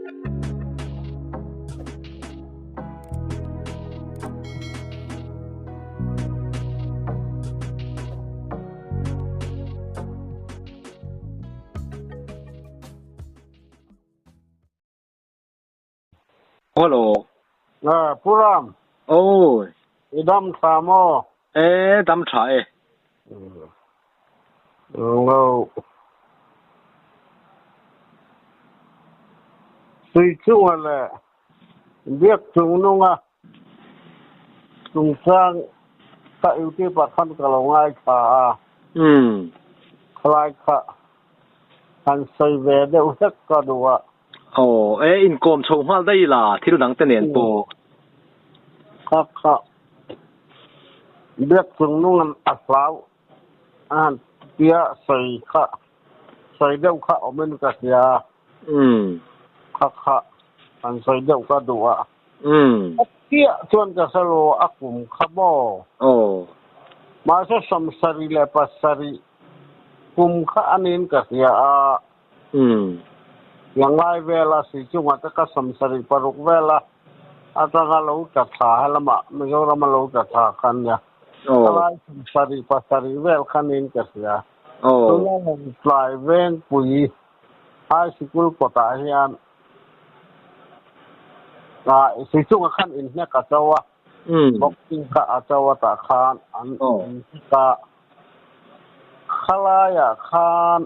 ฮัลโหลผู้รามโอ้ยดำสามอดำฉายสุยชั่วแหละเรียกจุงนุ่งจุงสร้างถ้าอยู่ที่ปากคันกะลงง่ายค่ะคลายค่ะหันใส่เวเดอุสักก็ดูอินโกมชงมาได้ล่ะที่ดูหนังแต่เนียนโปค่ะเรียกจุงนุ่งอักลาวเปียใส่ค่ะใส่เดวค่ะอมันกะเสียค่ะหันใส่เดวก็ดูเปียชวนกะสโลอักุมขบมาซะสมสรีเลปัสรีกุมขะอันนี้กะเสียyang lai vela si chunga ta ka samsari paruk vela atanga lo ta tha halama mizorama lo ta tha kanya lai samsari pasari vel khanin ka sia tula fly ven pui high school kota hian si chunga khan in ne ka chawa boxing ka achawa ta khan an ka khalaya khan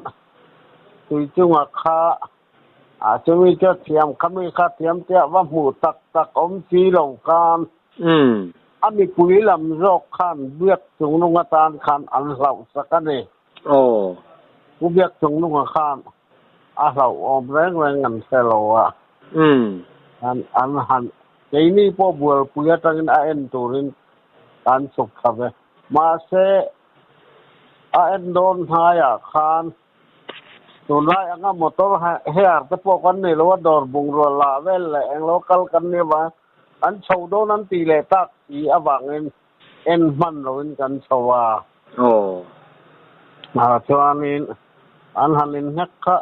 si chunga khaจะมีเจ้าเทียมเขามีค่าเทียมเจ้าว่าหมูตักอมจีเหล่ากันอันนี้ปุ๋ยลำรอกขันเบียกจุงนุ่งตาลขันอันเหล่าสักนี่ผู้เบียกจุงนุ่งขันเหล่าอมแรงงันเสลวอันหันใจนี้พอบัวปุ๋ยตั้งเอ็นตูรินอันสุขครับมาเสเอ็นโดนหายขันตัวน้อยอังมอเตอร์เฮียร์ตะปอกันนี่แล้วว่าดอร์บุงรัวลาเวลแหละอังโลคัลกันนี่ว่าอันชาวโดนันตีเลตักอีอวังเอ็นมันโรนกันชาวาชวานินอันหันินเฮกค่ะ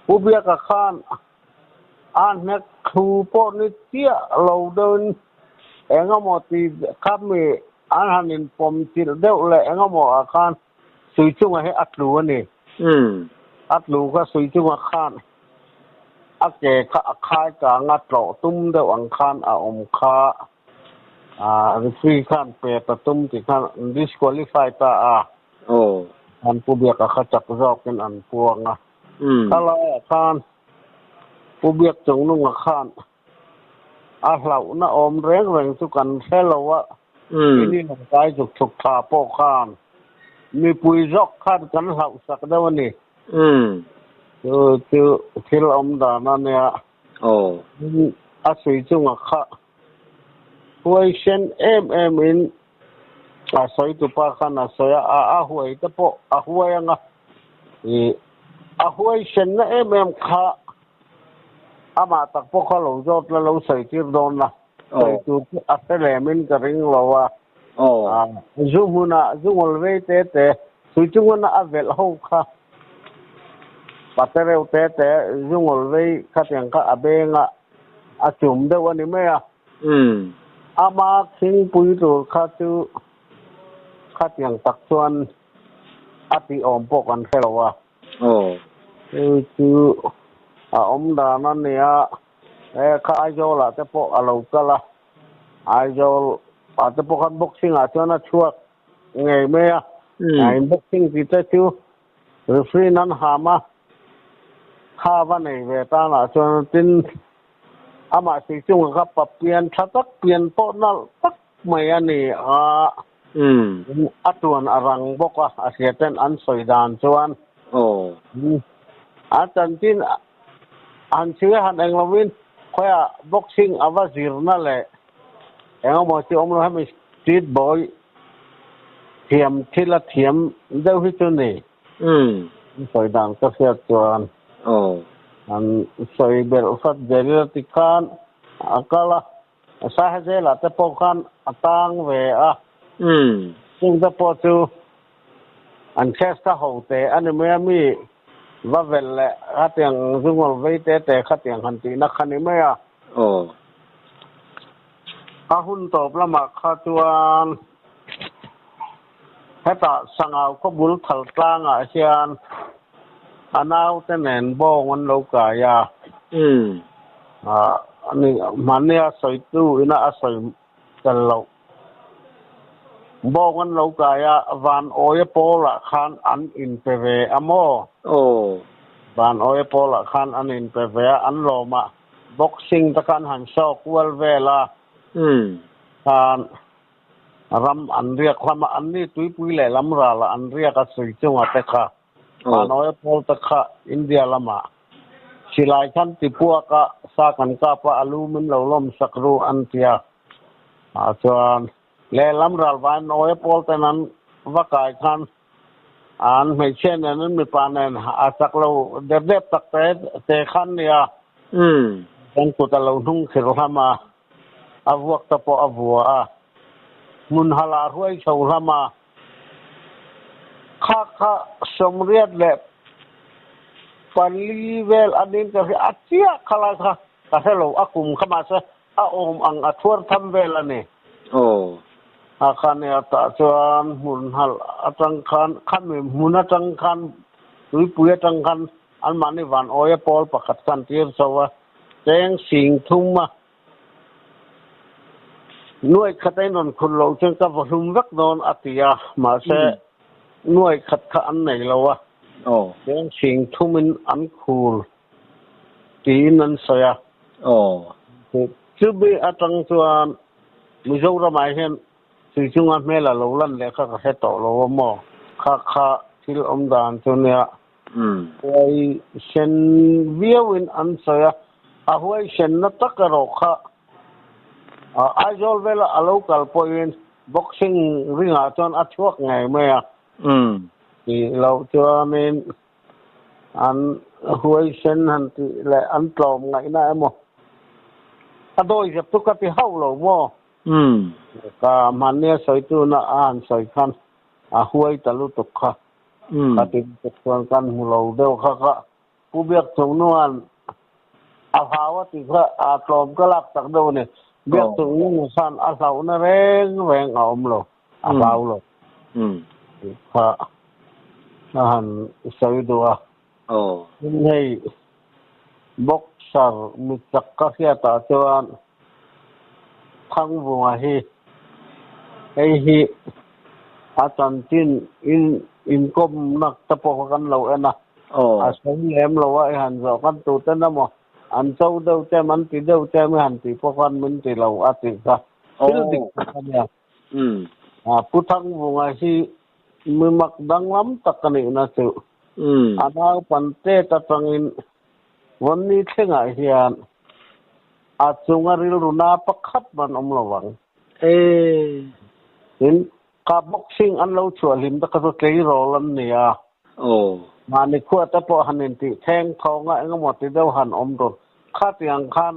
ผู้เบียกข้านอันเฮกครูปอนิเตียเราเดินอังมอตีขับมีอันหันินปมจิลเดวแหละอังมออาคารสุยจุงให้อัดรู้นี่อัดลูกก็สุยจุงคานอักเจค่ะคายกางอัดโตตุ้มเดวังคานอมคารีฟรีคานเปตตุ้มที่คาน disqualify ตาอันผู้เบียกก็จับรอบกันอันพวงถ้าเราคานผู้เบียกจงนุ่งคานเหล่าน่ะอมแรงสุกันแค่เราว่านี่หนังกายจุกๆทาโปคานมีปุยรอกคาดกันเหล่าสักเดวันนี้ที่เราอมดานั่นเนี่ยอาศัยจุงค่ะหวยเชนอินอาศัยตุปาขันอาศัยหวยตะโปหวยยังหวยเชนนะค่ะมาตักพวกเขาหลงจอดแล้วเราใส่ที่โดนนะใส่จุดอัศเลมินกระริงเราว่าจุงมุนะจุงอลเวเตสุจุงนะเวลหูค่ะปัตเตอร์เตจุงอลเวขัดยังค่ะเบงจุ่มเดวันนี้ไหมมาคิงปุยตัวขัดจูขัดยังตักชวนติอมปกันแค่เราว่าจูอมดานั่นเนี่ยข้าไอโจละแต่พวกเราก็ละไอโจอาจจะพวกคันบ็อกซิ่งอาจจะน่าช่วยไงไหมไอ้บ็อกซิ่งที่จะชูหรือฟรีนั้นหามาข้าวันไหนเวตาน่ะจนตินมาสิจุงครับปรับเปลี่ยนถ้าตักเปลี่ยนโต๊ะนั่นตักไม่อันนี้อัตวันอรังบอกว่าอาเซียนอันสวยดานชวนอาจารย์จินอันเชื่อหันเองเราวินค่อยบ็อกซิ่งอวาซิรนั่นแหละเองบอกที่อมเราให้มีสตรีทบอยเทียมทีละเทียมเดี๋ยวที่ตัวนี้สวยดานก็เสียจวนอันสวยเบลฟัดเจริญติการก็ละสาเหตุละแต่พวกกันตั้งเวซึ่งจะพอจูอันแค่สะหัวเตะอันนี้ไม่มี ว่าเวลละคัดเตียงซึ่งว่าไว้แต่คัดเตียงหันตินักคันนี้ไม่อ่ะหุ่นตบละมาคัดวันให้ตาสังเอาก็บุลทัลกลางอ่ะเชียนอันเอาแต่แหนนบ้องมันโลกายาอันนี้มันเนี่ยใส่ตู้อินะใส่กันเราบ้องมันโลกายาวันโอยโปละคันอันอินเปเวอโมวันโอยโปละคันอันอินเปเวอันโลมาบ็อกซิ่งตะกันหันชอกวัลเวลาคันรำอันเรียกความอันนี้ตุยปุยแหละลำราละอันเรียกสุยจังหวัดตะคะวันโอยโปตะคะอินเดียละมาสิลายคันติปัวกะสากันกะปะอลูมินเหลาลมสักรูอันเตียส่วนและลำราลวันโอยโปแต่นั้นว่ากายคันอันไม่เช่นนั้นมีปานนั้นสักเราเด็บตักแต่คันเนี่ยเป็นกุตะเราทุ่งเขลามาอาวกตะปออวัวมุนหลาห้วยชาวมาข้าสมเรียดและปันลีเวลอันนี้ก็คืออาเจียขลาค่ะก็ให้เราอากุมเข้ามาซะอมอังอัทวรทำเวลานี่อาคารเนี่ยตะจวนมุนหลาจังคันขันมีมุนจังคันตุยปุยจังคันอันมันนี่วันโอยปอลประกาศกันเทียบสวะแจ้งสิงทุ่มมาหน่วยขัดนนคุณเราจึงกับหุ่มรักนอนอติยามาเสหน่วยขัดอันไหนเราวะแจ้งสิงทุ่มินอันคูลตีนันเสียชื่อบีอาจังจวนมิโซระหมายเห็นสิ่งที่งานเมล่าเราลั่นเลยข้าก็ให้ต่อเราว่าหม้อข้าที่อมดานจนเนี่ยไอเช่นวิวอินอันเสียอาไว้เช่นนักตะกรอกข้าอาจจะเวลาอาลูกอัลปอยน์บ็อกซิ่งริงอาจารย์อัชวกไงไหมที่เราจะมีอันหัวเส้นหันที่และอันปลอมไงนะมั้งโดยจะตุกติเฮาเรามั้งก็มันเนี่ยใส่ตัวน่ะใส่คันหัวตะลุตุกค่ะก็ติดตัวกันเราเดียวค่ะผู้เบียกตรงนู้นภาวะที่ว่าปลอมก็ลักตักดูเนี่ยเบียกตรงนู้นสั่นเสาน่ะแรงเอาเราเบาเราค่ะใส่ตัวให้บ็อกเซอร์มีจักรเสียตาจวนทั้งวัวไอ้อาจารย์จินอินกมนักตะปกกันเรานะสมแหลมเราว่าไอ้หันสอกันตูเต้นนะมั้งอันเจ้าเดาใจมันติเดาใจไม่หันติพวกกันมันติเราอาติกะที่ดิกันเนี่ยผู้ทั้งวัวมือมักดังล้ำตะกันนี่นะสิอันนั้นปันเตตะตังอินวันนี้เท่งไอ้เฮียนอาจงอาริลรุนาปักขัดมันระวังเห็นกับบ็อกซิ่งอันเราชัวร์ลิมตะกันตัวเกย์โรลันเนี่ยมาในขั้วตะปอหันนินติแทงทองอ่ะก็หมดที่เดียวหันโดนข้าเตียงคาน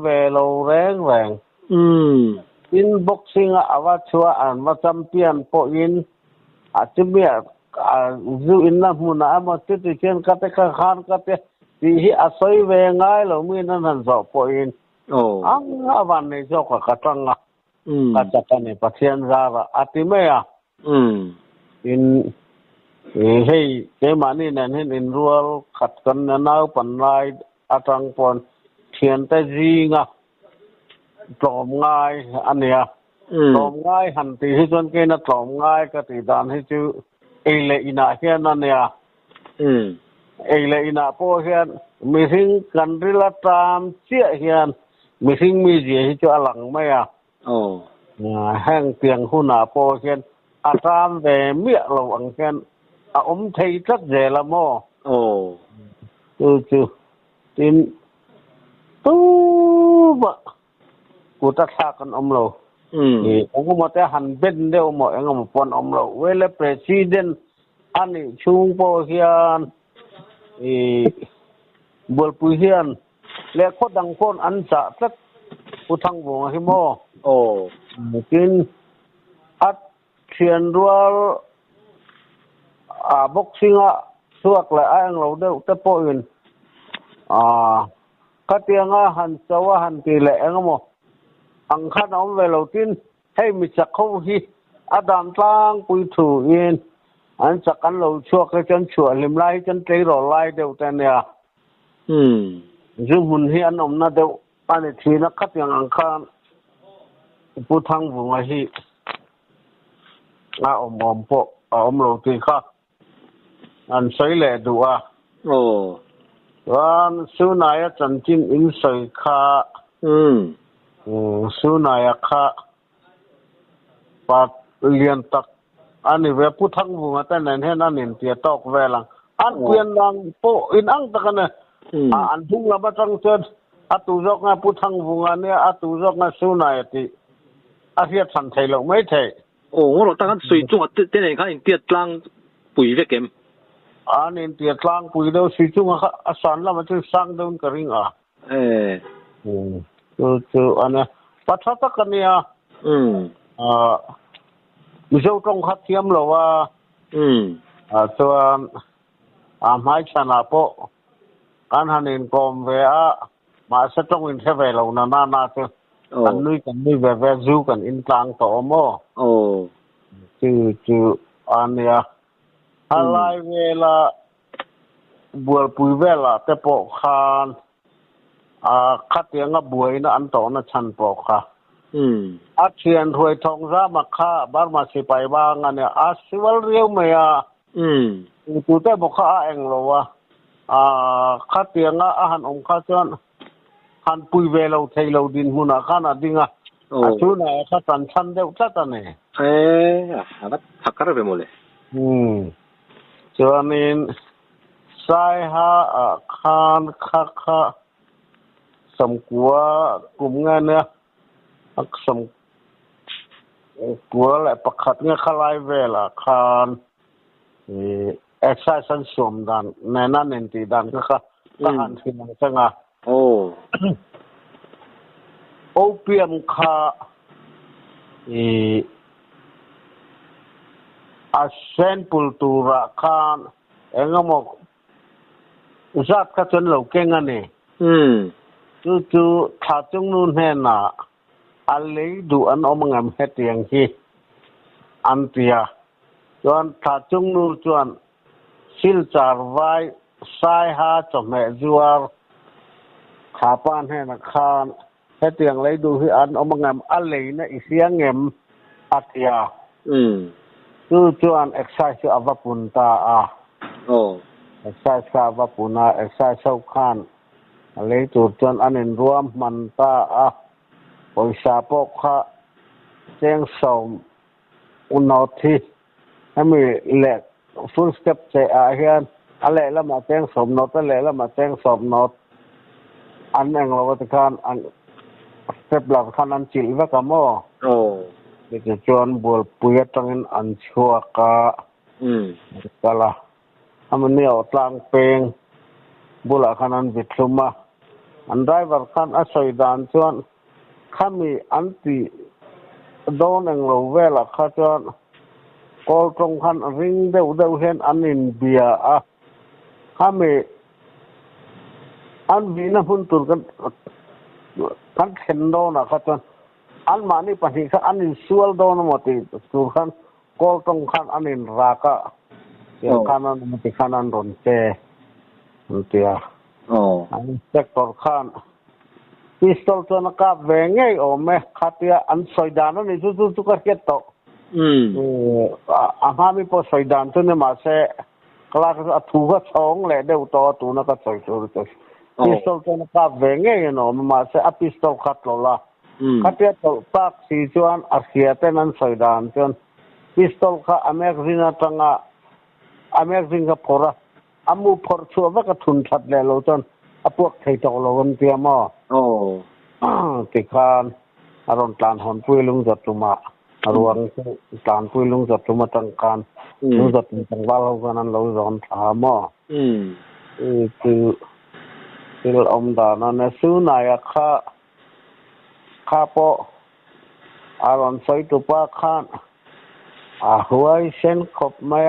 เวโลแรงอินบ็อกซิ่งอ่ะว่าชัวร์ว่าแชมเปี้ยนโปอินอาจจะมีจูอินนะมุนามาติดเช่นกัตคานกัตที่อาศัยเวง่ายเรามีนั่นหันสอบโปอินวันนี้เจ้าก็กระตังกระจัดกันในประเทศซาระอาทิเมียอินให้เจ้ามันนี่นั่นเห็นอินรัวขัดกันน่าปันไลอาจังปอนเทียนแต่จีงะปลอมง่ายอันเนี้ยปลอมง่ายหันตีให้จนเกณฑ์ปลอมง่ายก็ตีดานให้จูเอเลอินาเฮียนั่นเนี่ยเอเลอินาโปเฮียนมีสิ่งกันริลตามเสียเฮียนมีสิ่งมีเสียให้จูอลังไหมแห้งเตียงหุ่นโปเฮียนอาตามแต่เมียเราอังเฮียนไทยทักเจละโมจูตินตู้บะกูตักซากันเราผมก็มาแต่หันเป็นเดียวหมดเองก็มาปนเราเวลาประธานอันนี้ชุงโปเฮียนบัวปุเฮียนและคนดังคนอันจะสักผู้ทั้งวงให้โมกินอัดเชียนรัวบ็อกซิ่ง สวกละอังเราเดตะโปอื่นก็เตียงหันสวะหันตีแหละงมอังคันเอาเวลาตินให้มีจักเขาที่อดามตั้งปุยถูเย็นอันจักกันเราชั่วก็จนชั่วลิมไล่จนใจรอไล่เดียวแต่เนี่ยซึ่งหุ่นที่อันอมน่าเดียวอันนี้ทีนักขัดอย่างอังคารผู้ทั้งวงที่อมโปอมเราตีค่ะอันใส่แหล่ดูวันสุนัยจันจินอินใส่ค่ะสุนัยค่ะปัดเลียนตักอันนี้เวผู้ทั้งวงแต่นั่นเห็นอันนี้เตียตอกเวลังอันเปลี่ยนดังโปอินอังตะกันเนี่ยอันทุ่งละบัจังเจออตุจอกงาผู้ทั้งวงเนี่ยอตุจอกงาสุนัยติอาเทียทันไทยเราไม่ไทย我落当水中这人看跌当ปุ๋ยเวกมอันนี้เตียตลางปุ๋ยเดียว水中สอนแล้วมันจะสร้างโดนกระริงคืออันนี้ปัจจัยกันเนี่ยมิเจ้าตรงขัดเทียมหรอว่าตัวหมายชนะโปการหันอินกรมเวะมาสักตรงอินเทเวลเรานาตัวอันนี้กันนี่แบบจูกันอินกลางต่อโม่คืออันเนี้ยอะไรเวลาบัวปุยเวลาแต่ปอกคานคัดยังบัวนะอันต่อนะชันปอกค่ะอาเชียนถวยทองรามาค่าบ้านมาสิไปบ้างอันเนี้ยอาสิวัลเรียวเมียตัวแต่บอกข้าเองหรอวะคัดยังอาหารองค์ข้าจวนหันปุยเวลาไทยเราดินหุ่นข้านาดิงชูน่ะข้าตันชันเดียวชัดตันเนี่ยอันทักกระเบมเลยจวนนี้สายหาคานค่าสมกัวกลุ่มงานเนี่ยสมกัวแหละประคัดเนี่ยขลายเวลาคานเอ็กซ์ไซส์สมดันในนั้นเองที่ดันก็หันที่มันจะงาโอเปียมค่าอาเซนปุลตูระคานงมอุจัดก็จนเราเก่งอันนี้จู่ๆถ้าจงนู่นเห็นน่ะอะไรดูอันอมงามเฮ็ดอย่างที่อันเตียจวนถ้าจงนู่นจวนสิลจารไว้สายหาจมแม่จวรขาปานให้นักคานเฮ็ดอย่างไรดูที่อันอมงามอะไรนะอีเสียงเงมอัตยาจวนเอ็กไซส์อวปุนตาเอ็กไซส์อวปุนาเอ็กไซส์เช้าคานอะไรจวนอันนี้รวมมันตาปอยชาปกค่ะเจ้งสมอุณหที่ให้มีแหลกฟูลสเต็ปเสียเฮียนอะไรแล้วมาเจ้งสมโนตอะไรแล้วมาเจ้งสมโนตอันนั้นเราจะการอันสเต็ปหลักขั้นอันจิ๋วก็มั่วจะจวนบัวปุยตั้งอันชัวกะก็ละทำเนี่ยตลางเปงบุหรี่ขั้นอันบิดซุมาอันได้บัดขั้นอาศัยด่านจวนข้ามีอันตีโดนเองเราเวลาข้าจวนกอลตรงขั้นริงเดาเห็นอันอินเดียข้ามีอันวีน่ะพุ่นตุนกันขั้นเห็นโดนข้าจวนอันมานี่ปัจจุบันอันนี้ส่วนโดนหมดที่สุดขั้นกอลตรงขั้นอันนี้รักะเกี่ยวกับนั้นมันที่ขั้นนั้นโดนเจมันเตียอันนี้เซ็กตอร์ขั้นพิสตอลตัวนักเวงไงโอ้แม่ขัดยาอันสอยดานนี่ทุกๆเก็ตโตอามามีพอสอยดานตัวนี้มาเสกลาก็ถูกช่องเลยเดี๋ยวตัวนักสอยตัวพิสตอลตัวนักเวงไงเนาะมาเสพิสตอลขัดโลละขัดยาตัวปักสีจวนอาเซียเตนันสอยดานจนพิสตอลข้าอเมริกาตั้งอเมริกาพอระอามูพอชัวว่าก็ทุนชัดเลยเราจนพวกไทยตกลงเตียมติคานอารมณ์การหอนปุยลุงจัดตุมารวงการปุยลุงจัดตุมาตั้งการลุงจัดตั้งว่าเรากันนั้นเราร้อนถามคืออมดานันสูนายข้าพออารมณ์ใส่ตุปาคานหัวเส้นขบไม่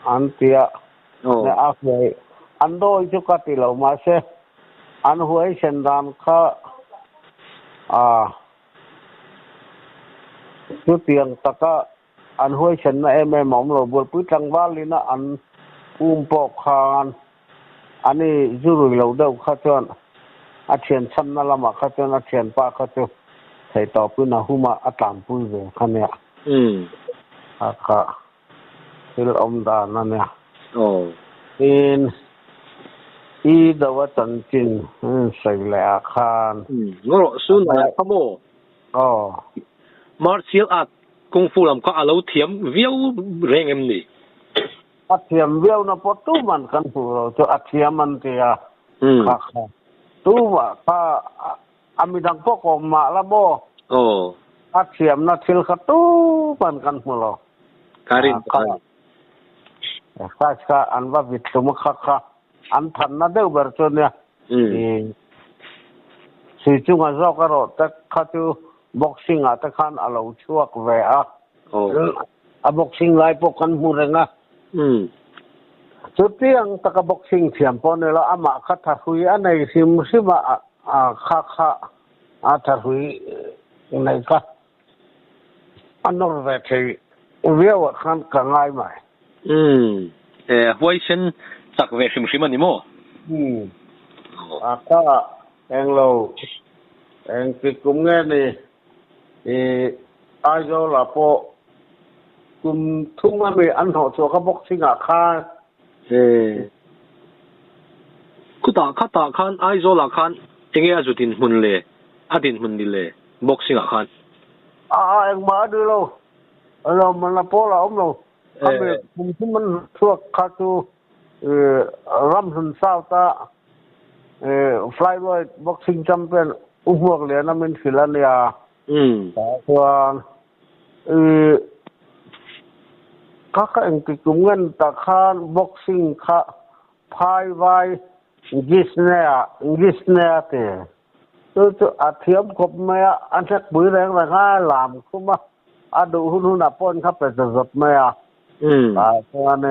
อันเตีย na afwe ando jukati lo ma se an huai sendan kha chu tiang taka an huai sen na mom lo bol pu tangwalina an pok khan ani zurui lo deu kha chon a thian chan na lama kha chon a thian pa kha chu thei to pu na huma atlam pu ve khania kha til da na ne in dawa chan chin sai la khan ngoro sun na khamo martial art kung fu lam ka alo thiam viau reng em ni athiam viau na potu man kan fu cho athiam man tia kha tu wa pa amidang poko ma la bo athiam na thil kha tu man kan fu lo karin ka an wa vit tu ma kha an than na deu ber cho ne si chu nga zo ka ro ta kha tu boxing ta khan alo chuak ve a boxing lai pok kan mu renga chu tiang ta ka boxing thiam pon ne la ama kha tha hui anei sima kha a tha hui nei ka anor ve thei viaw khan ka ngai mai huai sen tak ve sim ani mo ka englo eng ki kum nge ni ai zo la po kum thung ma me an ho cho ka boxing kha kuta khata khan ai zo la khan enge ajutin hun le adin hun ni le boxing khan eng ma du lo man la po la lo ame kum man thuak kha tu ram sun sao ta flyweight boxing champion uhuak le na min filania chuan ka eng ki kum ngan ta khan boxing kha phai vai gisnea te tu athiam kop me an thak bui reng la nga lam kuma adu hun na pon kha pe zot me chuan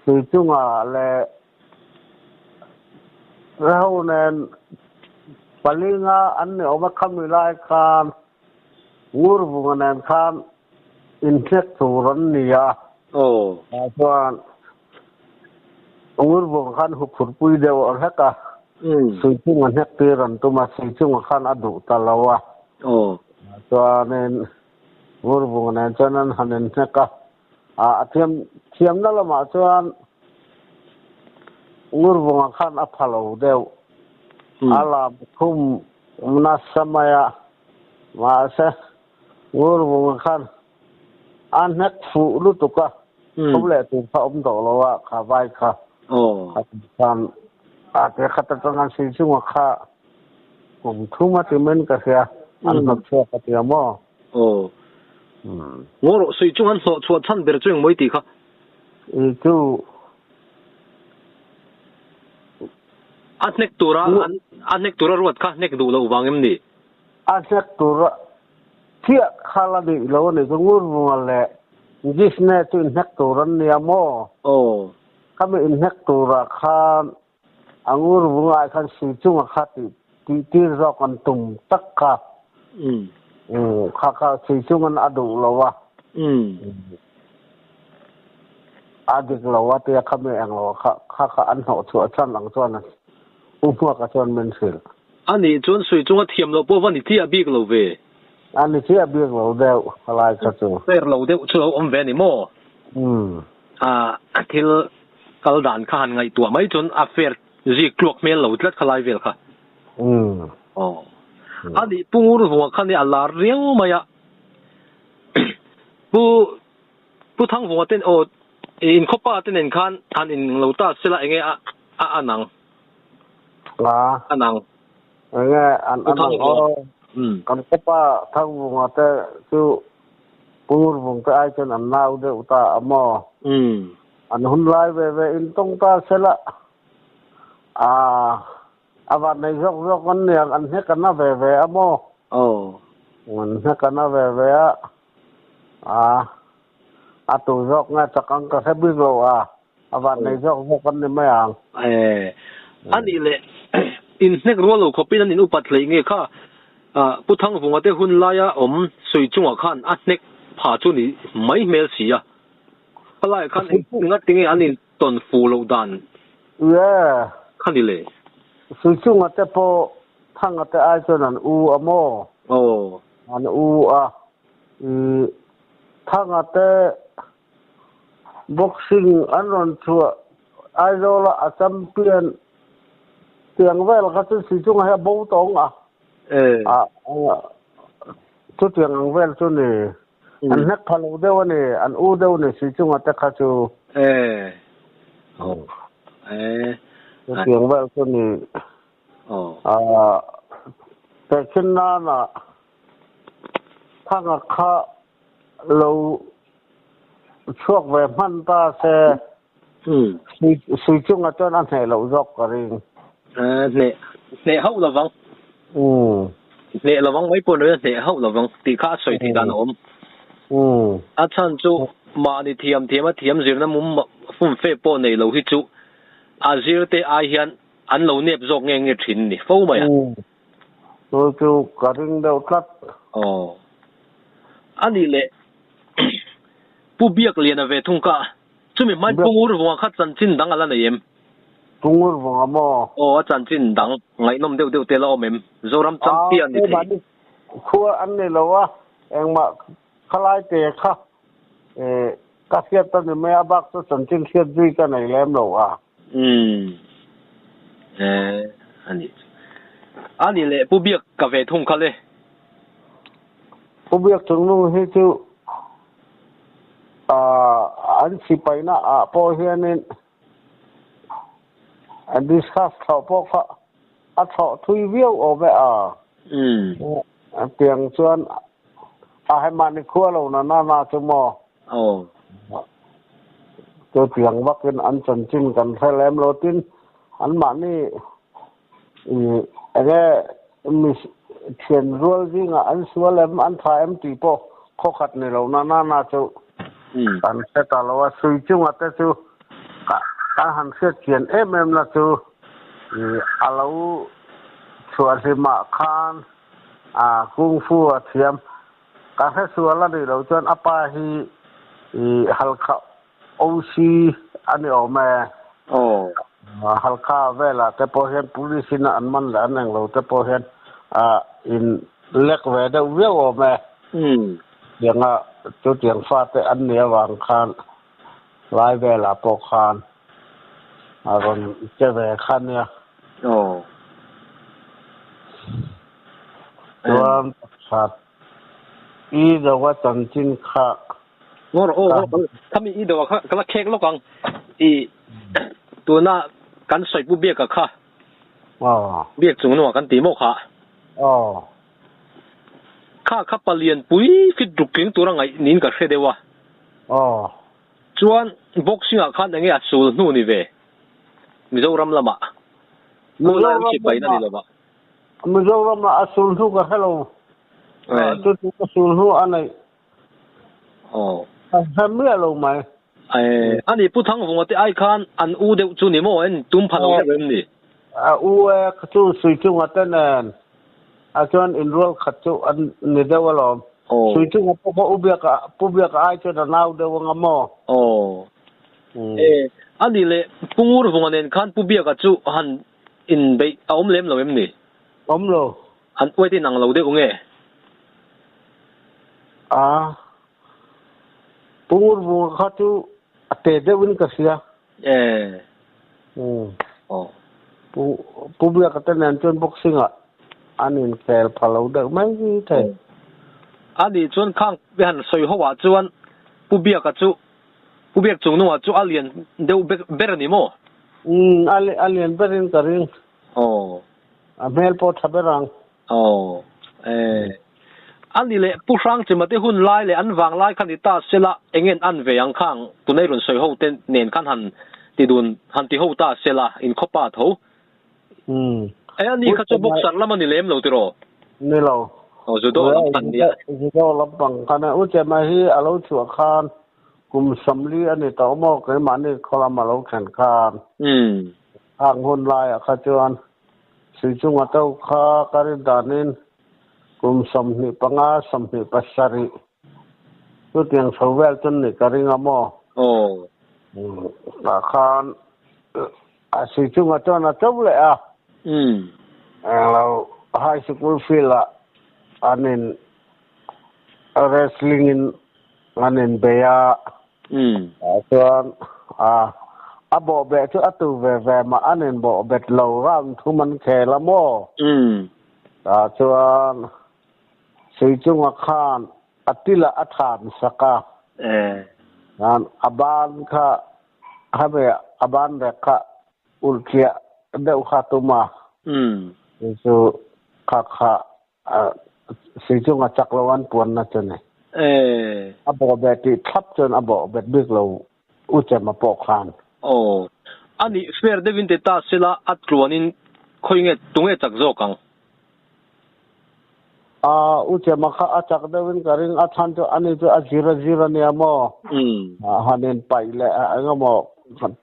si chunga le rau nen palinga an ne oma khamilai khan ngur bungan khan insect turan nia chuan ngur bung khan hupur pui deu or haka si chunga hek ti ran tu ma si chunga khan adu talawa chuan ngur bungan chanan hanen heka thiam na lama chuan ngur bunga khan a phalo deu ala khum na samaya ma se ngur bunga khan an hek fu lu tuka le tu pha do lo wa kha vai kha khan te khata tangan si chunga kha kum thuma ti men ka sia an nak chwa ka ti mo ngoro sui chung an so chua chan ber chung moi ti kha tu atnek tura ruat kha nek du lo wangem ni atnek tura kia khala ni lo ni ngur wale gisne tu nek turan ni amo kami nek tura khan angur bunga khan si chung kha ti ro kan tum takka kha si chung an adu lo wa adik lo wa te kami ang lo kha an ho chu chan lang chuan uwa ka chuan men sil ani chuan sui chunga thiam lo po wani ti abik lo ve ani ti abik lo deu halai ka chu per lo deu chu om ve ni mo athil kal dan khan ngai tua mai chun affair ji klok mel lo tlat khalai vel kha ani pungur ho khan ni alar riang maya pu thang ho ten o in khopa ten en khan an in lo ta sela enge anang anang enge an kan khopa thang ho te chu pungur bung ta ai chen an nau de uta amo an hun lai ve in tong ta sela awan nei jok kan ne an he kana ve amo an he kana ve atu jok nga chakang ka sabi lo awan nei jok jok kan ni mai ang ani le in nek ro lo khopi nan in upat hlei nge kha puthang vunga te hun laya om sui chunga khan a nek pha chu ni mai mel sia palai khan ngat tinge anin ton fu lo dan khan ni le sui chunga te po thang ate ai chu nan u amo an u a thang ate boxing anon chua ai zo la a champion tiang vel ka chu sui chunga ha bo tong chu tiang vel chu ni an nek phalo deu ni an u deu ni sui chunga te kha chu chu tiang vel chu niแต่ขึ้นหน้าน่ะถ้าข้าเราช่วงแบบมันตาเสสุยจุงอาจารย์อันไหนเรายกกระริงเนี่ยเขาระวังเนี่ยระวังไว้ปนเลยเนี่ยเขาระวังตีข้าสวยตีด้านอมอาจารย์จูมาในเทียมสินะมุมฟุ้งเฟ่ปนในเราที่จูอาเซียเตอาเฮียนอันเราเนี่ยจกเงี้ยถิ่นนี่ฟูไหมตัวจูกระดิ่งเดียวกัดอันนี้แหละผู้เบียกเรียนเวทุงกะจุมีมันปุงอุรวงคัดจันจินดังอะไรเนี่ยยมปุงอุรวงอ่ะมั้งจันจินดังไงน้องเดียวเตลอมเอ็มโจรำจำเตียนนี่ครัวอันนี้เราว่าเองมาขลายเตะค่ะกัศยตันนี่ไม่อาบักจะจันจินเสียดุยกันไหนแล้วเราอันนี้แหละผู้เบียกกาแฟทุ่งเขาเลยผู้เบียกถึงนู่นให้จูอันสิไปนะพอเฮียนี่อันดิสคัสเขาพวกเขาเขาทุยวิวออกไปเตียงส่วนให้มาในครัวเราน่าจะมอตัวเตียงว่าเป็นอันจันจินกันใช้แหลมโรตินอันมานี่อะไรมีเขียนรัวจริงอันสัวแหลมอันถ่ายตีโป้ข้อขัดในเราน่าจะอันเสร็จแล้วว่าสุยจุงแต่จูการหันเสียเขียนละจูเราชัวร์สิมาคานกุ้งฟูเทียมการให้ชัวร์ละนี่เราจนอปาฮีฮัลคาโอซีอันนี้ออกมาฮัลคาเวลาแต่พอเห็น police น่ะอันมันแล้วนั่งเราแต่พอเห็นin เล็กเวดเวลออกมาอย่างจุดอย่างฟาดอันเนี้ยวางคานลายเวลาปกคานคนจะแวคันเนี่ยตัวสัตว์อีเดว่าจันจินค่ะถ้ามีอีเดว่าก็ละเค้กแล้วกันอีตัวน่ะกันใส่ผู้เบียกกับค่ะเบียกจุงหนัวกันตีโมค่ะข้าปเลียนปุ้ยฟิดดุกเก่งตัวไงนินกับเสด็จวะจวนบ็อกซิ่งข้าอย่างเงี้ยสูนนู่นนี่เว้มิโซรัมละมะมูลนิธิไปนั่นนี่ละมะมิโซรัมละสูนนู่นก็ฮัลโหลจุดสูนนู่นอันไหนทำเมื่อลงไหมอันนี้ผู้ทั้งผมว่าที่ไอ้ข้านอันอูเดจูนี่โม่เอ็นตุ้มพันเอาเรื่องนี่อูจูสุยจุงอัตนันอาจารย์อินรัวขัดจูอันนี้เดวลอมสุยจุงพวกอุเบียกไอ้เจ้าหน้าเดวงามออันนี้เลยปุ่งอูร์ผมว่าเนี่ยข้านผู้เบียกจูหันอินไปเอาอมเล็มเราเอ็มนี่อมโลหันไว้ที่นังเราเด็กงเงี้ยปุ่งอูร์ผมขัดจูเตะเดวินกัสยาผู้เบียกแต่เนี่ยจนบ็อกซิ่งอันนี้แค่พาเราเด็กไม่ใช่อันนี้จนข้างไปหันสวยหัวจวนผู้เบียกจูผู้เบียกจุงนัวจูอาเลียนเดี๋ยวเบรนี่โมอาเลียนเบรินกันริงเมลพอทับเบรังอันนี้เลยผู้ฟังจะมาที่หุ่นไล่เลยอันวางไล่คันดิตาเสละเองอันเวียงข้างตัวในรุ่นสวยหัวเต้นเนียนขันหันที่ดุนหันที่หัวตาเสละอินคบปาทูอันนี้เขาจะบุกสัตว์แล้วมันนี่เลี้ยมเราติโรนี่เราจุดโดนปันเดียจุดโดนรับบังขณะอุจจาระที่อาเราชัวคาน กุมสำลีอันนี้ต่อมอกไอ้มันนี่คอลามาเราแข่งขันทางคนลายขจรสิจุงอัตเอาข้าการิดานินกุมสำลีปังอาสำลีปัสสารีตัวเตียงสาวเวลตันนี่การิงามออาคารสิจุงอัตเอาน่ะจบเลยเราไฮสคูลฟิลอันนี้wrestling anin beya chuan abo be chu atu ve ma anin bo bet lo ram thu man khelamo chuan sichunga khan atila athan saka nan aban kha habe aban rekha ulkia deu khatuma su kha sichunga chaklawan puan na chane abo beti thap chon abo bet big lo uchema pokhan ani fair devin te ta sela atruanin khoinge tunge chakzo kang uchema kha achak devin karing athan to ani to azira ne amo hanen paile angamo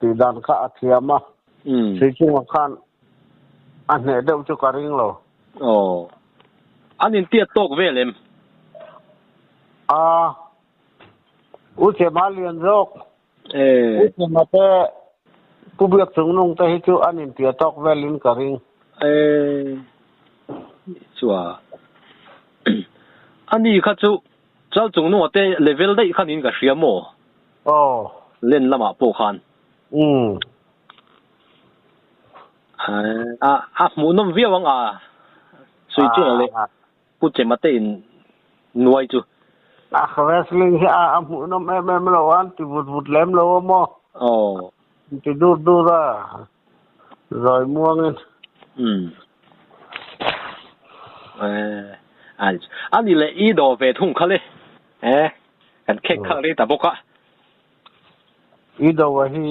ti dan kha athiama sichunga khan ane deu chu karing lo anin tia tok velem uche malian jok uche mate public sungnung ta hi chu anin tia tok velin karing chua ani kha chu chal sungnung ate level dai khanin ka hriamo len lama po khan mu nom viawang sui chu le puche mate in nuai chu wrestling hi mu nom em lo an ti vut lem lo mo ti du ra rồi muang ani le I do ve thung khale kan khek khang le ta boka I do wa hi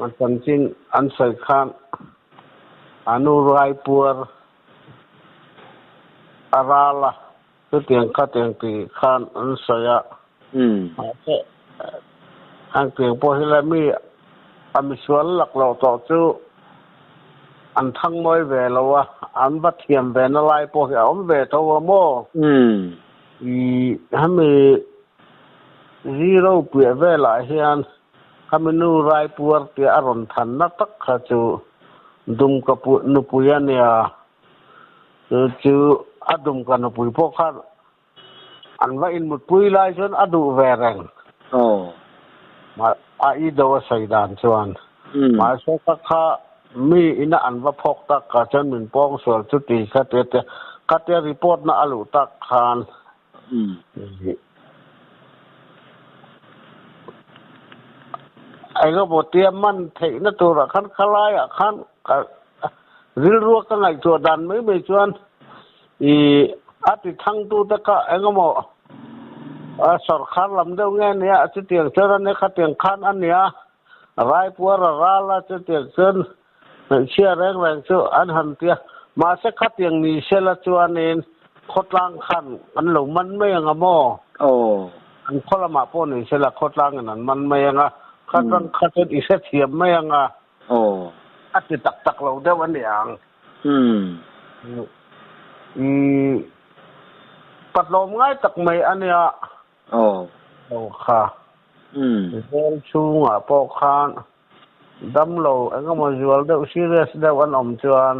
an chanchin an sai khan anu raipur arala tiang ka tiang ti khan an saya ang tiang po hila mi amisual lak lo to chu an thang moi ve lo wa an ba thiam ve na lai po hi om ve to wa mo I hami zero pu ve la hian kaminu raipur ti aron than na tak kha chu dum ka pu nu pu ya nia chu adum ka nu pu po khan an va in mut pui lai chon adu ve reng ma I do sai dan chuan ma so kha mi ina an va phok tak ka chan min pong sol chu ti kha te report na alu tak khan ai go bo tiam man thei na tu ra khan khalai khan ril ruwa ka ngai chu dan mai chuan ati thang tu ta ka engamo sarkar lam deu nge ne chu tiang chara ne kha tiang khan an nia rai puar ra la chu tiang chen chia reng chu an han tia ma se kha tiang ni sela chuanin khotlang khan an lo man mai angamo an kholama po ni sela khotlang an man mai anga khan khat I se thiam mai anga ati tak lo deu an yangปัดลมง่ายตักไม่อันเนี้ยค่ะเดินชูงปอกคานดำโลไอ้ก็มาจวลเดี๋ยวซีเรียสเดี๋ยวอันอมจวน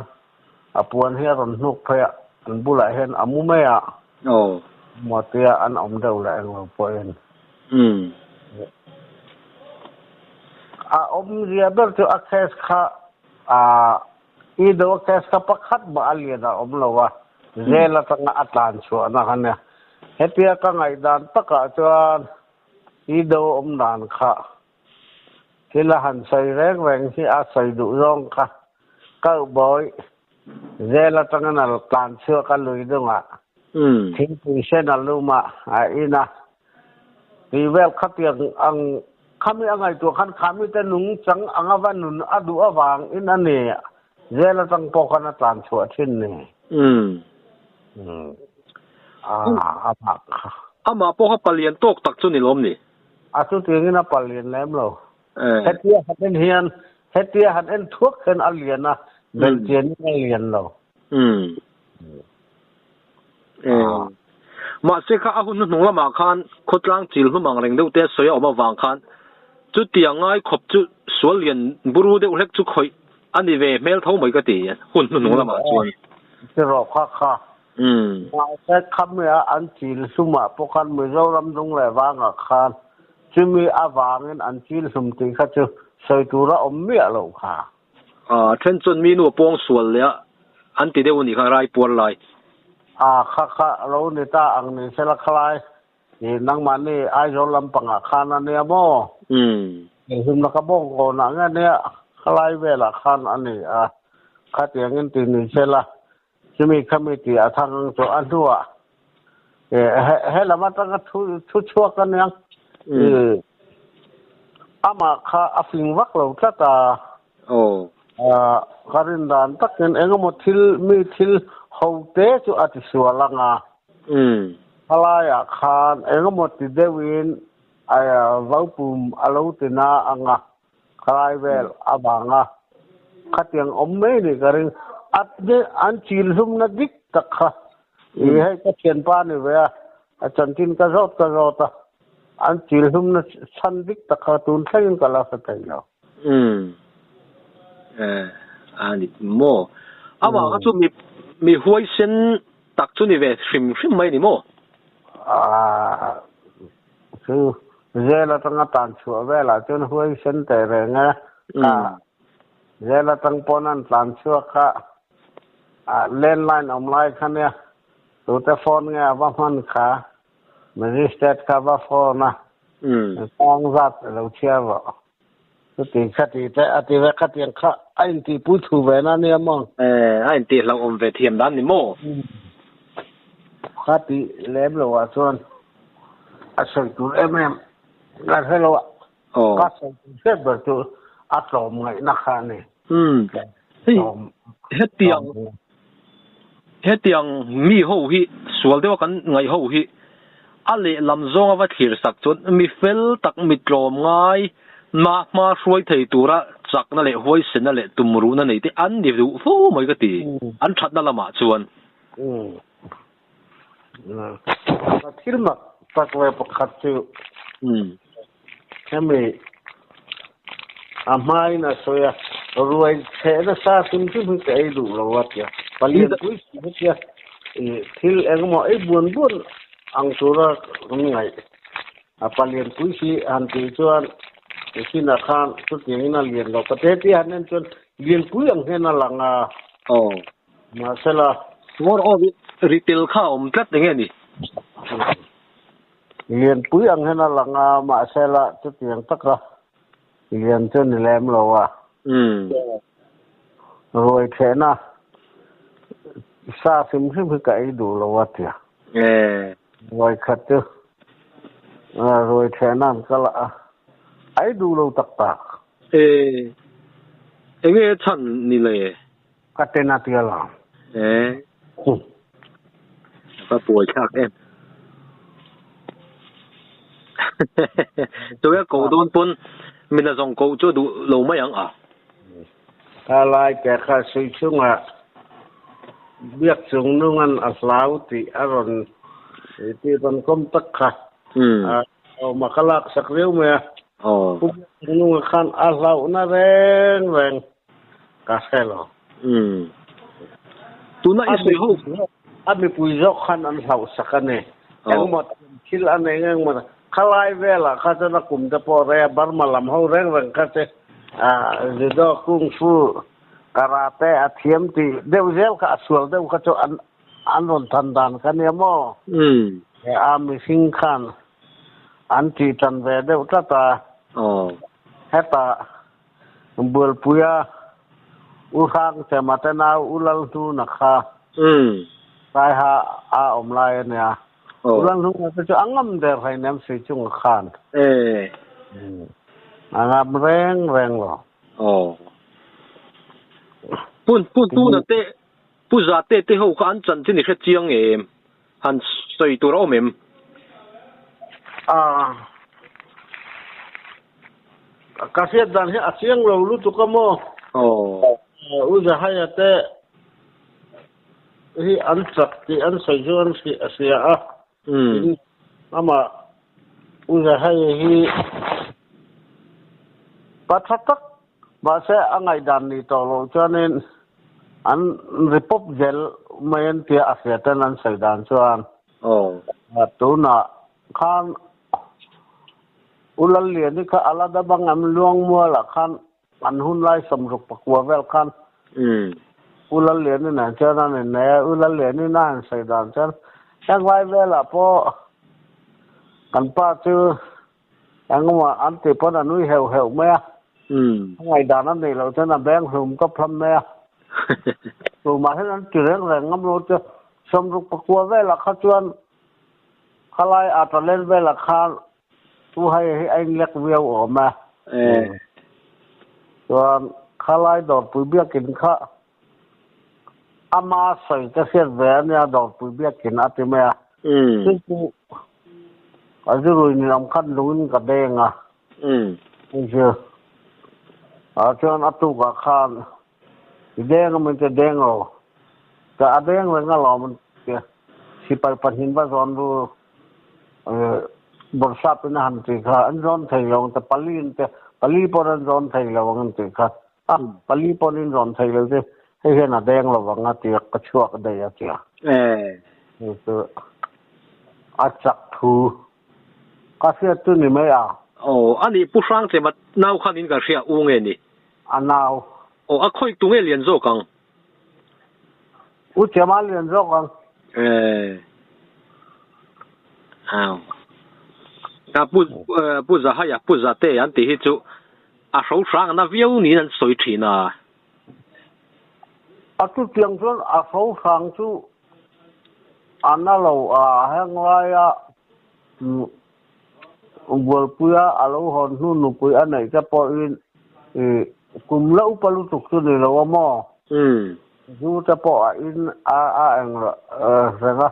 ปวนเฮียรันนุกเพะอันบุหรี่เห็นอามุไม่หมดเตียอันอมเดี๋ยวแหละเองปวนอมเรียบจะอักเสบค่ะอีเดี๋ยวอักเสบกับปักขัดบาลีนะอมเราว่าเจลตั้งอัตลานชัวนะคันเนี่ยเฮียก็ไงดานตะกะจวนอีเดียวดานค่ะที่ละหันใส่แรงที่อาศัยดุร้องค่ะก็บ่อยเจลตั้งนั่นอัตลานชัวกันเลยด้วยอ่ะทิ้งปีเส้นนั่นรู้มาอีนะมีแววขัดยังอังข้ามีอะไรตัวขันข้ามีแต่หนุ่งจังอังวันหนุนอดูอวางอินั่นเนี่ยเจลตั้งปอกกันอัตลานชัวทิ้งเนี่ยอาภัก ama po ka palian tok tak chu ni lom ni asu tingin na palian lem lo hetia haten hian hetia haten thuak hen aliana belchen alian lo ma se kha ahun nu la ma khan khotlang chil hu mang reng deu te soya oma wang khan chu tiangai khop chu sualian buru de ulek chu khoi ani ve mel thau mai ka ti hun nu la ma chuan se ro kha ma se khamya an chil suma pokan mi zo ram dung le wanga khan chumi awangin an chil sum ti kha chu soi tura ommi lo kha then chun mi nu pong sual le an ti de uni kha rai por lai kha lo ni ta ang ni se la khlai ni nang man ni ai zo lam panga khan an ne mo hum la ka bong ko na nga ne khlai ve la khan an ni kha tiangin ti ni se la chumi committee athang cho anua he la ma ta thu chua kan yang ama kha afing wak lo ta karin dan takin engamo mi thil hote chu ati sualanga halaya khan engamo ti dewin aya vaupum alotina anga khalaivel abanga khatiang omme ni garing atde an chil hum na dik takha he ka chen pa ni ve a chantin ka zota an chil hum na san dik takha tun thain kala sa tailo ani mo ama ka chu mi huai sen tak chu ni ve hrim mai ni mo chu zela tanga tan chu vela chun huai sen te re nga zela tang ponan tan chu kha landline online khania tu te phone nga wa man kha registered ka wa phone na tang zat lo chia wa ti khati te ati ve khati kha ain ti pu thu ve na ne mo ain ti lo om ve thiam dan ni mo khati lem lo wa chon asal tu la hello ka so se ber tu atlom ngai na kha ni hetiang mi ho hi sual dewa kan ngai ho hi ale lam zonga wa thir sak chon mi fel tak mi tlom ngai ma hruai thei tura chakna le hoi sena le tumru na nei te an ni du fo mai ka ti an thatna lama chuan thirma takle pakhat chu kami amai na soya ruai chena sa sim chu ke ai du lo wat ya palin pui ya thil engmo ai buon ang tura ngai apalien pui si an ti chuan sina khan tu tingina lien lo ka te ti hanen chon lien pui ang hena langa masala ngor o retail kha om tlat nge ni lien pui ang hena langa masala tu tiang takra lien chon lem lo wa rồi thế na sa sim cái đủ lo wa tia rồi khát chứ rồi thế na cái là ai đủ lo tak nghe chân ni le cái tên là tia la có bùi chắc em tôi cái cổ đôn pun mình là dòng cổ cho đủ lâu mấy à alai ke kha sui chunga biak chung nungan aslau ti aron ti ton kom tak kha makalak sakreu me nunga khan aslau na reng ka selo tu na isui ho abi pui zo khan an hlau sakane engmot khil ane engmot khalai vela kha na kum ta po re bar malam ho reng kha te judo kung fu karate athiam ti deuzel ka sual deu ka cho an ron than dan kan ya mo mi sing khan an ti tan ve deu ta heta bul puya u khang se matena ulal tu na kha sai ha om lai ne ulal tu ka cho angam der hai nem se chung khan angam reng lo pun tu na te pu za te ho khan chan tin ni kha chiang han soi tu ro mem Kasi dan hi asyang lo tu kamo. Uza hayate hi ansak ti ansayjon si asya ama uza hi pathatak basa angai dan ni tolo chanen an repop gel mayen ti asya tan an saydan chuan tuna khan ulal lian ni ka alada bang am luang mo la khan an hun lai samruk pakwa vel khan ulal lian ni na chana ne ulal lian ni na sai dan chan sang vai vela po kan pa chu angwa an te pon anui heu me ngai dan an nei lo chana bang hum ka pham me tu ma han an tireng reng ngam lo chu samruk pakwa vela kha chuan khalai atalen vela khan tu hay anh lek viau ở mà còn khalai đột bụi bia kín khá ama sợi cái xét vé nha đột bụi bia kín ati mẹ chứ ở dưới rồi ni ông khăn luôn cả đen à chưa ở trên atu cả khan đen mình cái đen rồi cả đen mình cái lò mình kìa si pan ba zon bu borsa pina han ti kha an zon thai long ta pali poran zon thai long ti kha pali porin zon thai lo te he na deng lo wanga ti ka chuak da ya ti so achak thu ka sia tu ni me ya ani pu sang che mat nau khan in ka sia u nge ni anau a khoi tu nge lian zo kang u che ma lian zo kang na bu za ha ya bu za te an ti hi chu a so sang na viu ni an soi thi na a tu tiang chuan a so sang chu ana lo hang lai a bol puya alo hon nu puya nei ka po in kum lau palu tuk tu ni lo mo ju ta po in ang ra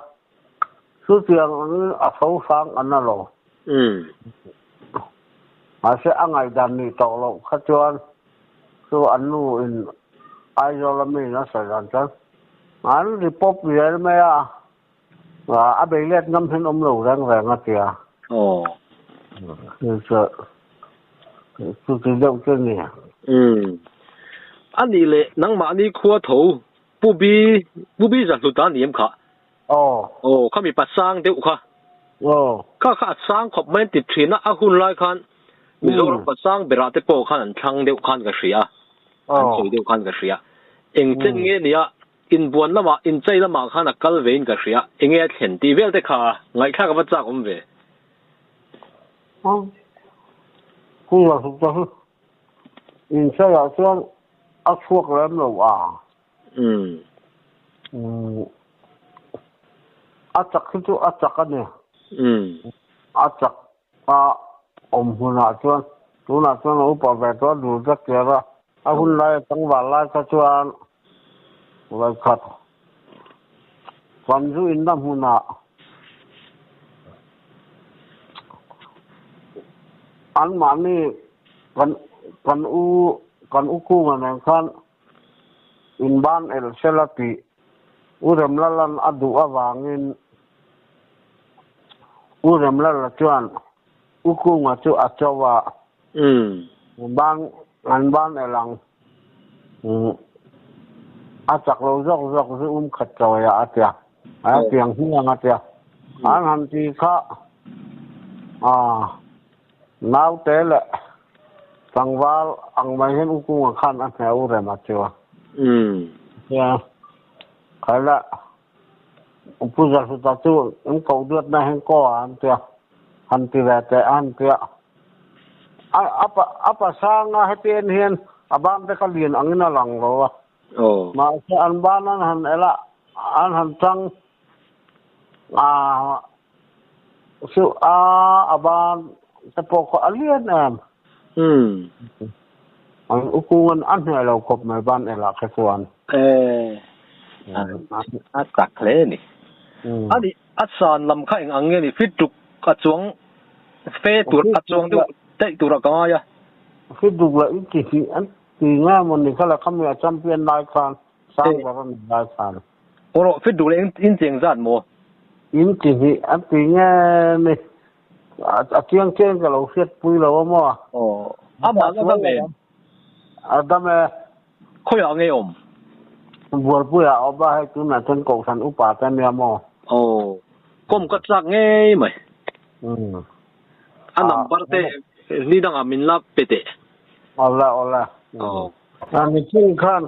su tiang a so sang ana lo mà sẽ ngày đàn này tàu lộ khách chuan so anh nu in ai cho làm mình nó xảy ra chứ anh đi pop về mấy và bây giờ ngâm thêm ông lù đang về ngắt kìa sợ tôi tự động cho nè anh đi lệ nắng mà đi khua thầu bu bi ra tụt anh niệm cảเขามีปัดสร้างเดี๋ยวค่ะข้าสร้างขอบแม่ติดถิ่นนะอาคุณไล่คันมีโลกปัดสร้างเบราเตโปขันช่างเดียวขันกับเสียสวยเดียวขันกับเสียเองเจงเงี้ยเนี่ยอินบวนละมาอินใจละมาขันกัลเวนกับเสียเองเงี้ยเห็นตีเวลเด็กค่ะไงข้ากับพระเจ้าผมเวกูอยากสุดท้ายอินใจอยากช่วงอักพวกแล้วหรออาจักคือตัวอาจักกันเนี่ยอาจักหัวหน้าชวนอุปถัมภ์ตัวดูจักเจออาหุ่นไล่ตั้งวันไล่ก็ชวนไล่ขัดความรู้อินดัมหัวหน้าอันมานี่กันอุกู้กันนะครับอินบ้านเอลเซลปีurem lalan adu awangin urem lala chuan ukunga chu achawa ban elang achak lo jok zu khat chawaya atia piang hiang atia an han ti kha nau tele sangwal ang mai hen ukunga khan an he urem achawa ya kala upuzar su tatu ang kaudot na hen ko antia hantirate antia apa sanga hepien hen abang te kalien angina lang lo ma sa anbanan han ela an han tang su aban tapo ko alien am ang ukungan an hello kop mai ban ela kasuanจักเลยนี่อันนี้อัศานลำข้างอังเงี้ยนี่ฟิตจุกกระจวง เฟตุอัดจงเตะตุระกายะคือดูละอีกทีอันตีง่ามันนี่เขาละคำว่าแชมเปี้ยนรายการสร้างบารมีรายการโอ้โหฟิดูเลยอินเจียงจัดมั้วอินจริงอันตีง่านี่เจียงกับเราเสียปุยเรามั้วอ๋อมาแล้วทำไมทำไมเขาอยากไงบัวปุยเอาไปให้คุณน่ะจนกสันอุปาแต่เมียมั้วโอ้ก้มก็จักไงไหมอันนั้นปาร์ตี้นี่ดังอามินลับเปเตเอาละอ๋ออันนี้ที่ขั้น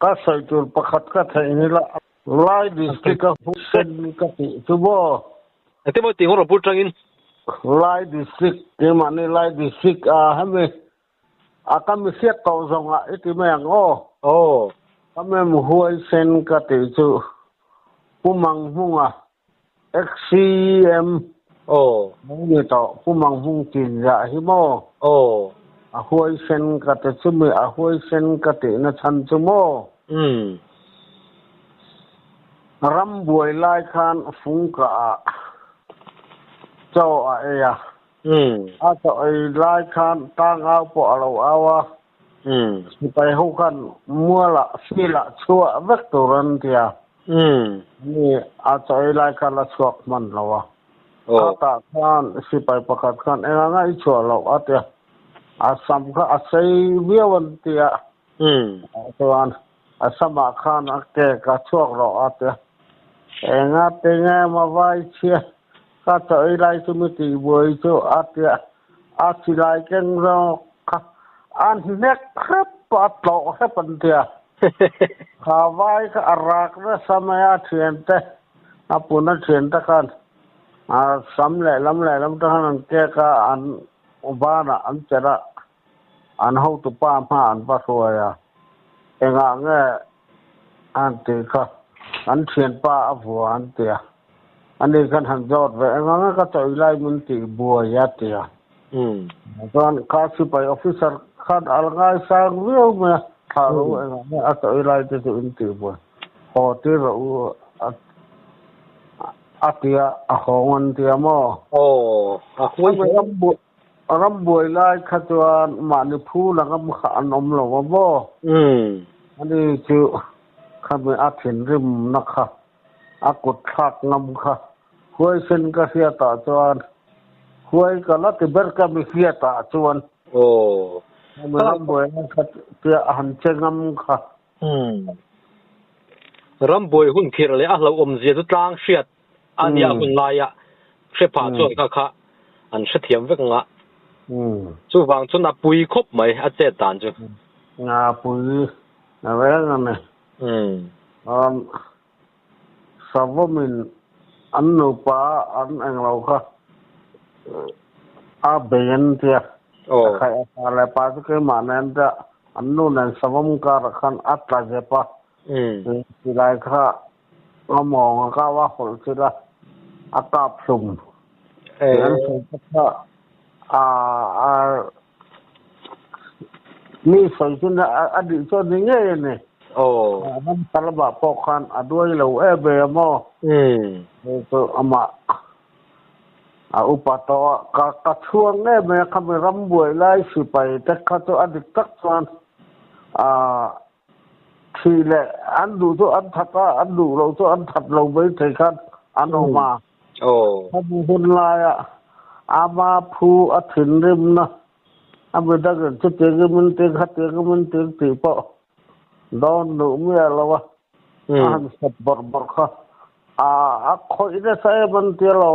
ก็ใส่จุดประคัดก็ไทยนี่ละไลดิสติกก็เส้นก็ติจุบแต่ว่าติงเราพูดจังอินไลดิสติกที่มันนี่ไลดิสติกให้มีก็มีเสียต่อส่งที่แม่งโอ้ก็แม่งหัวเส้นก็ติจุผู้มังหุงXCM โอ้นี่ต่อผู้มังหุงจีนจะหิโมโอ้หัวเส้นก็ติจุมีหัวเส้นก็ตินะชันจุโมรำบวยลายคานฟุ้งกะเจ้าเอียเจ้าไอ้ลายคานตั้งเอาปอเราเอาสิไปหูกันมัวละสิละชั่วเวกตัวรันเทียนี่เจ้าไอ้ลายคานละชั่วมันเราข้าตาคานสิไปประกาศคานเองง่ายชั่วเราเทียสัมก็ใส่เวียวันเทียตัวนั้นสมัครคานแก่กระชั่วเราเทียเองเต็งมาไว้เชียก็จะไอ้ไรสมิติบวยโจอาศิไรเก่งเราอันเน็กครับปัดโลให้ปันเดียข้าไว้ก็รักและสมัยเทียนเตะปุ่นเทียนตะกันสำเร็จลำตะกันแกก็อันบ้านอันเจระอันหูตุป้ามาอันปัสสาวะเองอันตีก็อันเทียนป้าผัวอันเตียอันนี้กันหันยอดไว้งั้นก็จะไล่มันตีบัวยาเตียตอนข้าสิไปออฟฟิศข้าอะไรสร้างเรื่องเนี่ยถ้ารู้งั้นอาจจะไล่จะอินตีบัวพอที่เราเตียของมันเตียมั้งโอ้ไม่รำบวยไล่ข้าจวนมาในผู้หลังก็มาขานมหรอวะบ่อันนี้คือข้าไม่อาจเห็นริมนะคะกดทักงำค่ะหวยเส้นก็เสียตาจวนหวยก็ลัดที่เบิร์ก็ไม่เสียตาจวนโอ้ไม่รำบวยนะครับเพื่อหันเชงำค่ะรำบวยหุ่นเทียร์เลยเราอมเสียตุตรางเสียดอันยาหุ่นลายเสียผ่าจวนค่ะอันเสียเทียมเวกงะจู่ฟังจนนับปุยครบไหมเจ็ดตานจ้ะปุยอะไรกันเนี่ยสาวมินอันนูปาอันเองเราค่ะเบียนเทียใครอะไรปาสักมาเนี่ยจะอันนู้นเนี่ยสาวมุการขันอัตราเจ็บปะที่ไรค่ะเรามองก็ว่าคนที่ละอัตราสุ่มนั้นสุดก็นี่ส่วนที่อดีตส่วนนี้เนี่ยโอ้มันตลบะปอคันด้วยเราเบมตัวมาอุปตะกะช่วงเนี่ยมันคำรำบวยไล่สิไปแต่ข้าตัวอดีตตักส่วนทีแหละอันดูตัวอันถัดอันดูเราตัวอันถัดเราไปถึงกันอันออกมาโอ้ถ้าดูคนลายมาภูถึงริมนะเป็นดักจะเจอกันมันเจอขัดเจอกันมันเจอตีปะดอนหนูเมื่อเราอันสับบักค่ะคอยได้ใช้มันเจอเรา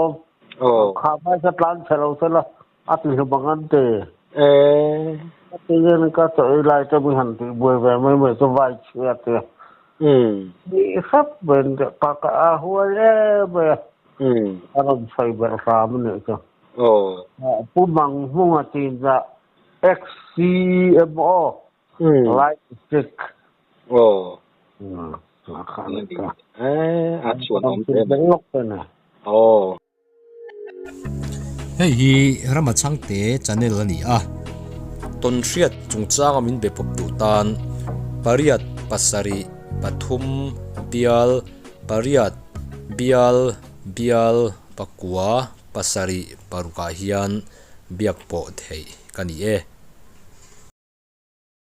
ข้าไปสัตว์ล้านเชลล์เสร็จแล้วที่สบังกันเตะตีเงินก็จะไล่จะมีหันตีบวยแบบไม่เหมือนจะไหวเชื่อเตะนี่ครับเป็นปากหัวเล่แบบอารมณ์ไฟแบบสามเนี่ยจ้ะผู้บังหัวจีนจะ XCMO Light Stick โอ้ราคาเนี่ยส่วนของเป็นงบเป็นน่ะโอ้เฮ้ยรามาช่างเตจันเนลนี่ต้นเสียดจงจ้างมินเบปปูตานปริยัตปัสสริปทุมเบียลปริยัตเบียลปักกัวป pasari paruka hian biak po thei kani e